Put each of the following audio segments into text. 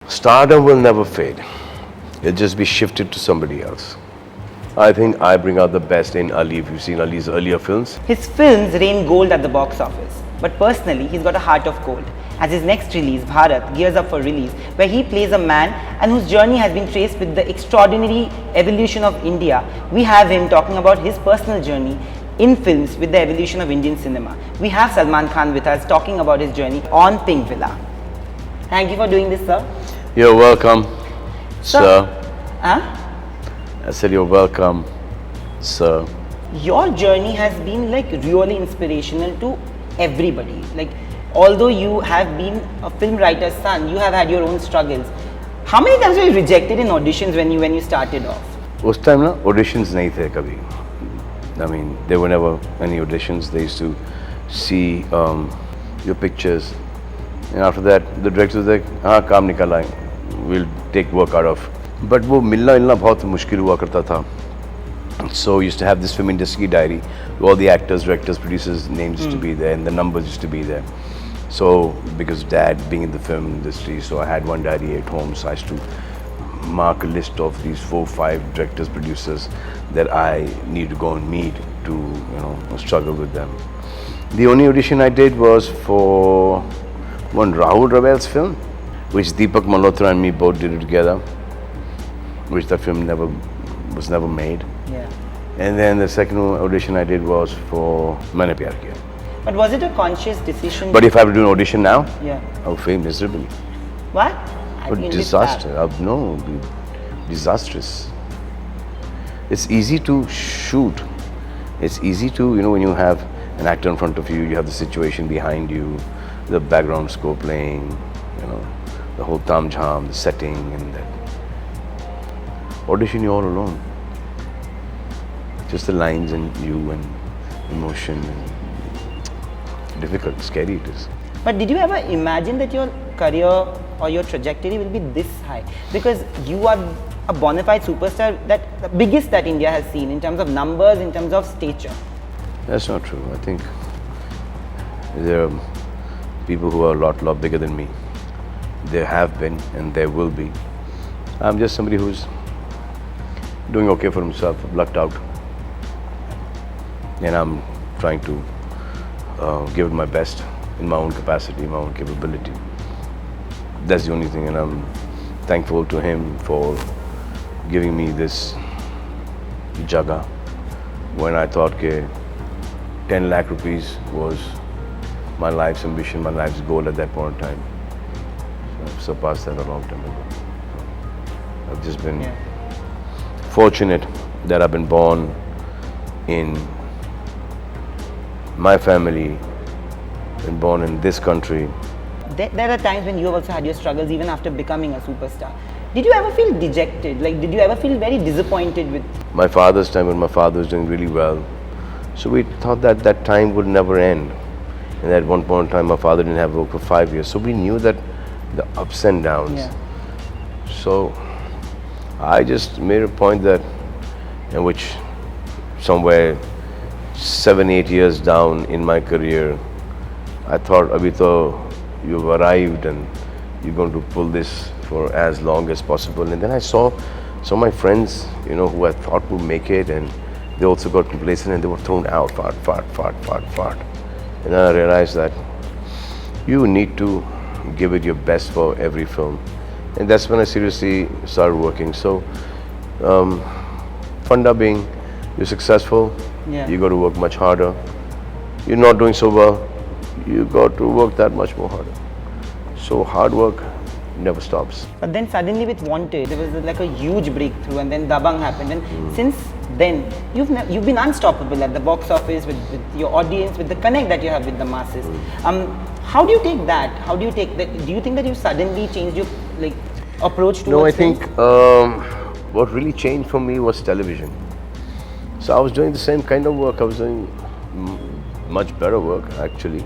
Stardom will never fade. It'll just be shifted to somebody else. I think I bring out the best in Ali. If you've seen Ali's earlier films, His films rain gold at the box office, but personally, he's got a heart of gold. As his next release, Bharat, gears up for release, where he plays a man and whose journey has been traced with the extraordinary evolution of India, we have him talking about his personal journey in films with the evolution of Indian cinema. We have Salman Khan with us talking about his journey on Pink Villa. Thank you for doing this, sir. you're welcome, sir. Huh? I said you're welcome, sir. Your journey has been like really inspirational to everybody. Like, although you have been a film writer's son, you have had your own struggles. How many times were you rejected in auditions when you started off? उस time ना auditions नहीं थे कभी. I mean, there were never any auditions. They used to see your pictures, and after that, the director was like, "हाँ काम निकल आए, we'll take work out of." But वो मिलना बहुत मुश्किल हुआ करता था. So we used to have this film industry diary. All the actors, directors, producers' names used to be there, and the numbers used to be there. So because Dad being in the film industry, so I had one diary at home. So I used to mark a list of these 4, 5 directors, producers that I need to go and meet to, struggle with them. The only audition I did was for one Rahul Ravel's film, which Deepak Malhotra and me both did it together, which that film was never made. Yeah. And then the second audition I did was for Maine Pyar Kiya. But was it a conscious decision? But if I have to do an audition now, Yeah. I would fail miserably. What? I But think it's disaster. bad. No, it would be disastrous. It's easy to shoot. It's easy to, when you have an actor in front of you, you have the situation behind you, the background score playing, the whole tam jham, the setting, and that. Audition, you're all alone. Just the lines and you and emotion. And difficult, scary it is. But did you ever imagine that your career or your trajectory will be this high? Because you are a bona fide superstar, that the biggest that India has seen in terms of numbers, in terms of stature. That's not true. I think there are people who are a lot bigger than me. There have been and there will be. I'm just somebody who's doing okay for himself, lucked out. And I'm trying to give it my best in my own capacity, my own capability. That's the only thing, and I'm thankful to him for giving me this jaga when I thought that 10 lakh rupees was my life's ambition, my life's goal at that point in time. So I've surpassed that a long time ago. So I've just been fortunate that I've been born in my family, been born in this country. There are times when you have also had your struggles even after becoming a superstar. Did you ever feel dejected? Like, did you ever feel very disappointed with? My father's time, when my father was doing really well, so we thought that that time would never end. And at one point in time, my father didn't have work for 5 years, so we knew that the ups and downs. Yeah. So I just made a point that, in which somewhere 7, 8 years down in my career, I thought, Abhi to you've arrived and you're going to pull this for as long as possible. And then I saw some of my friends, who I thought would make it, and they also got complacent and they were thrown out, fart. And then I realized that you need to give it your best for every film. And that's when I seriously started working. So, funda being, you're successful, you got to work much harder. You're not doing so well, you got to work that much more harder. So hard work never stops. But then suddenly with Wanted, there was like a huge breakthrough, and then Dabangg happened. And since then, you've been unstoppable at the box office with your audience, with the connect that you have with the masses. How do you take that? How do you take that? Do you think that you suddenly changed your approach towards? No, I think what really changed for me was television. So I was doing the same kind of work. I was doing much better work actually.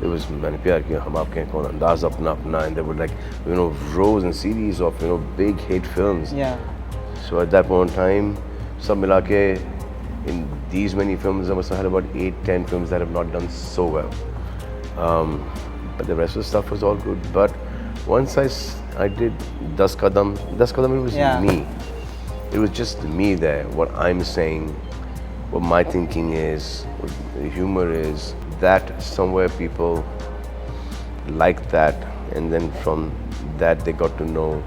There was Maine Pyar Kiya, Hum Aapke Hain Kaun, Andaz Apna Apna, and there were rows and series of big hit films. Yeah. So at that point in time, sab mila ke in these many films, I must have had about 8, 10 films that have not done so well. But the rest of the stuff was all good. But once I I did Das Kadam. Das Kadam, it was Yeah. me. It was just me there. What I'm saying, what my thinking is, what the humor is. That somewhere people like that, and then from that they got to know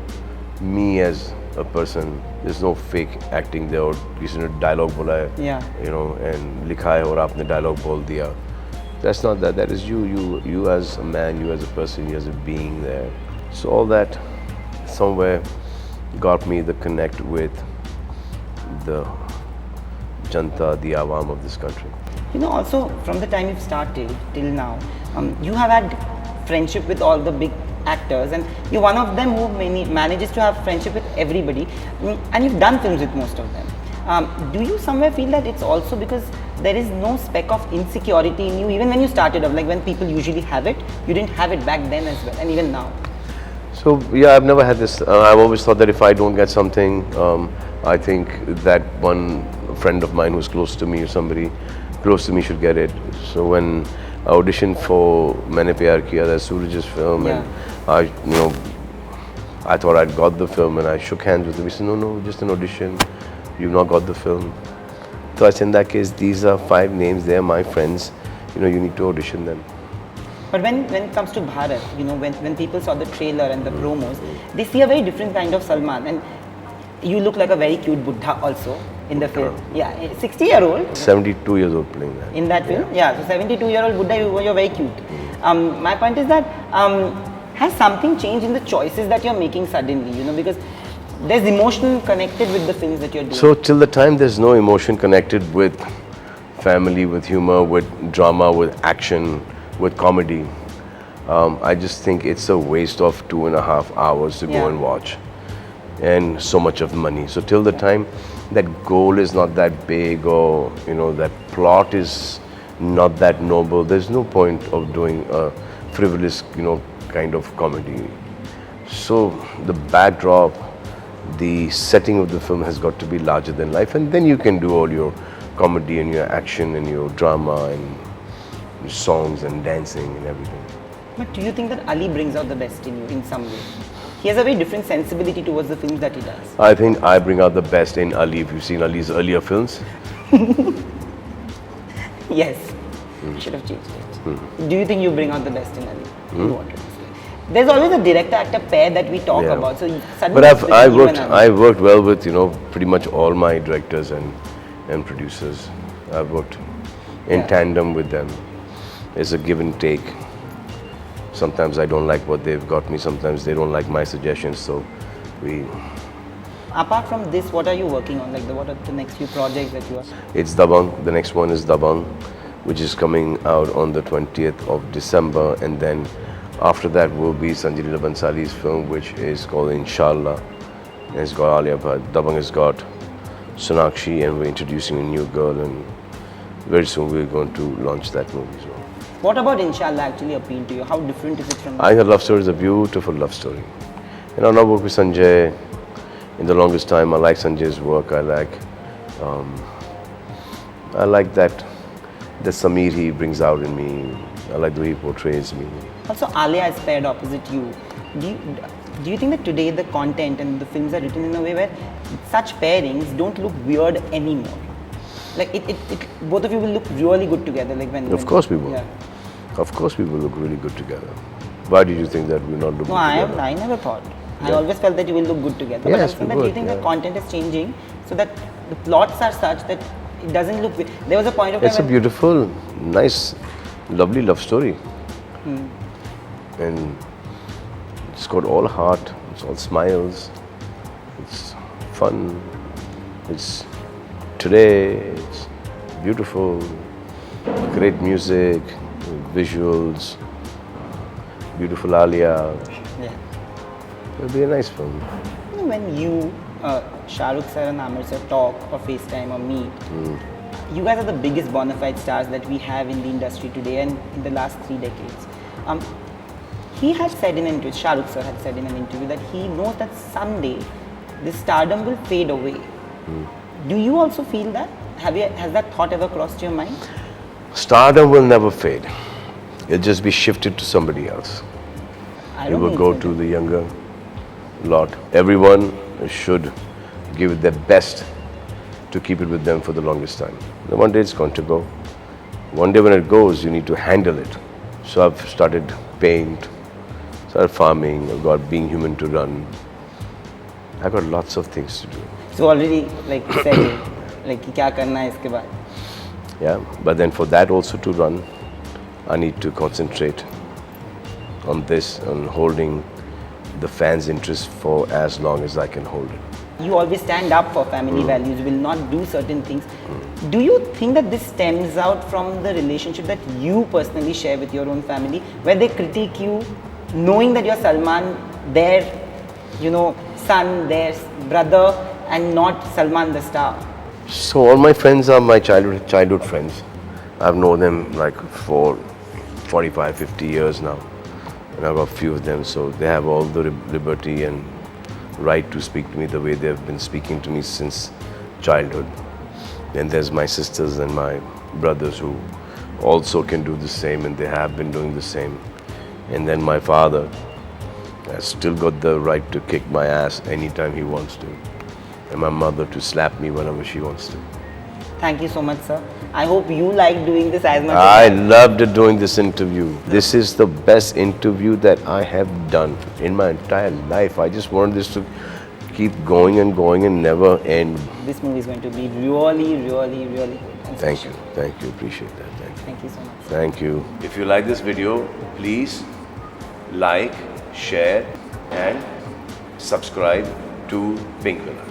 me as a person. There's no fake acting there. Or किसी ने dialogue बोला है, Yeah. you know, and लिखा है और आपने dialogue बोल दिया. That's not that. That is you as a man, you as a person, you as a being there. So all that somewhere got me the connect with the Janta, the Awam of this country. You know, also from the time you've started till now, you have had friendship with all the big actors, and you're one of them who manages to have friendship with everybody, and you've done films with most of them. Do you somewhere feel that it's also because there is no speck of insecurity in you, even when you started off, like when people usually have it, you didn't have it back then as well, and even now? So yeah, I've never had this. I've always thought that if I don't get something, I think that one friend of mine who's close to me or somebody close to me should get it. So when I auditioned for Maine Pyar Kiya, that's Suraj's film, Yeah. and I thought I'd got the film, and I shook hands with him. He said, no, just an audition. You've not got the film. So I said, in that case, these are 5 names. They're my friends. You know, you need to audition them. But when it comes to Bharat, you know, when people saw the trailer and the promos, they see a very different kind of Salman, and you look like a very cute Buddha also in the film. Yeah, 60-year-old. 72 years old playing that. In that film, yeah. So 72-year-old Buddha, you're very cute. My point is that has something changed in the choices that you're making suddenly? You know, because there's emotion connected with the films that you're doing. So till the time there's no emotion connected with family, with humor, with drama, with action, with comedy, I just think it's a waste of 2.5 hours to Yeah. go and watch, and so much of money. So till the time that goal is not that big, or you know that plot is not that noble, there's no point of doing a frivolous, you know, kind of comedy. So the backdrop, the setting of the film has got to be larger than life, and then you can do all your comedy and your action and your drama and your songs and dancing and everything. But do you think that Ali brings out the best in you in some way? He has a very different sensibility towards the films that he does. I think I bring out the best in Ali. If you've seen Ali's earlier films, Yes, I should have changed it. Do you think you bring out the best in Ali? In what ways? There's always a director-actor pair that we talk Yeah. about. So suddenly, but it's between you and Ali. I've worked well with, you know, pretty much all my directors and producers. I've worked in Yeah. tandem with them. It's a give and take. Sometimes I don't like what they've got me. Sometimes they don't like my suggestions. So we. Apart from this, what are you working on? Like, what are the next few projects that you are? It's Dabangg. The next one is Dabangg, which is coming out on the 20th of December, and then after that will be Sanjay Dutt's film, which is called Inshallah. And it's got Alia Bhatt. Dabangg has got Sonakshi, and we're introducing a new girl, and very soon we're going to launch that movie as well. What about Inshallah actually appealed to you? How different is it from? I think a love story is a beautiful love story. And I've not worked with Sanjay in the longest time. I like Sanjay's work. I like that Sameer he brings out in me. I like the way he portrays me. Also, Alia is paired opposite you. Do you think that today the content and the films are written in a way where such pairings don't look weird anymore? Like both of you will look really good together. Like Of course we will. Yeah. Of course we will look really good together. Why did you think that we're not looking No, together? I never thought. I Yeah. always felt that you will look good together. Yes, but I'm saying we that you would, think the yeah. content is changing so that the plots are such that it doesn't look weird. There was a point of time It's a when- beautiful, nice, lovely love story. And it's got all heart, it's all smiles, it's fun, it's today, it's beautiful, great music, visuals, beautiful Alia. Yeah. It'll be a nice film. You know, when you, Shah Rukh sir and Amir sir talk or FaceTime or meet, you guys are the biggest bona fide stars that we have in the industry today and in the last 3 decades. He had said in an interview, Shah Rukh sir had said in an interview that he knows that someday this stardom will fade away. Do you also feel that? Has that thought ever crossed your mind? Stardom will never fade. It'll just be shifted to somebody else. I It don't will think go so. to the younger lot. Everyone should give it their best to keep it with them for the longest time. One day it's going to go. One day when it goes, you need to handle it. So I've started paint, started farming, I've got Being Human to run. I've got lots of things to do. So already like said, like कि क्या करना है इसके बाद. Yeah, but then for that also to run, I need to concentrate on this, on holding the fans' interest for as long as I can hold it. You always stand up for family values, you will not do certain things. Do you think that this stems out from the relationship that you personally share with your own family, where they critique you, knowing that you're Salman, their, son, their brother, and not Salman the star? So all my friends are my childhood friends. I've known them like for 45, 50 years now. And I've got a few of them, so they have all the liberty and right to speak to me the way they've been speaking to me since childhood. Then there's my sisters and my brothers who also can do the same, and they have been doing the same. And then my father has still got the right to kick my ass anytime he wants to. And my mother to slap me whenever she wants to. Thank you so much, sir. I hope you like doing this as much I as loved doing this interview. This is the best interview that I have done in my entire life. I just wanted this to keep going and never end. This movie is going to be really, really, really good. Thank you. Appreciate that. Thank you so much. Thank you. If you like this video, please like, share and subscribe to Pink Villa.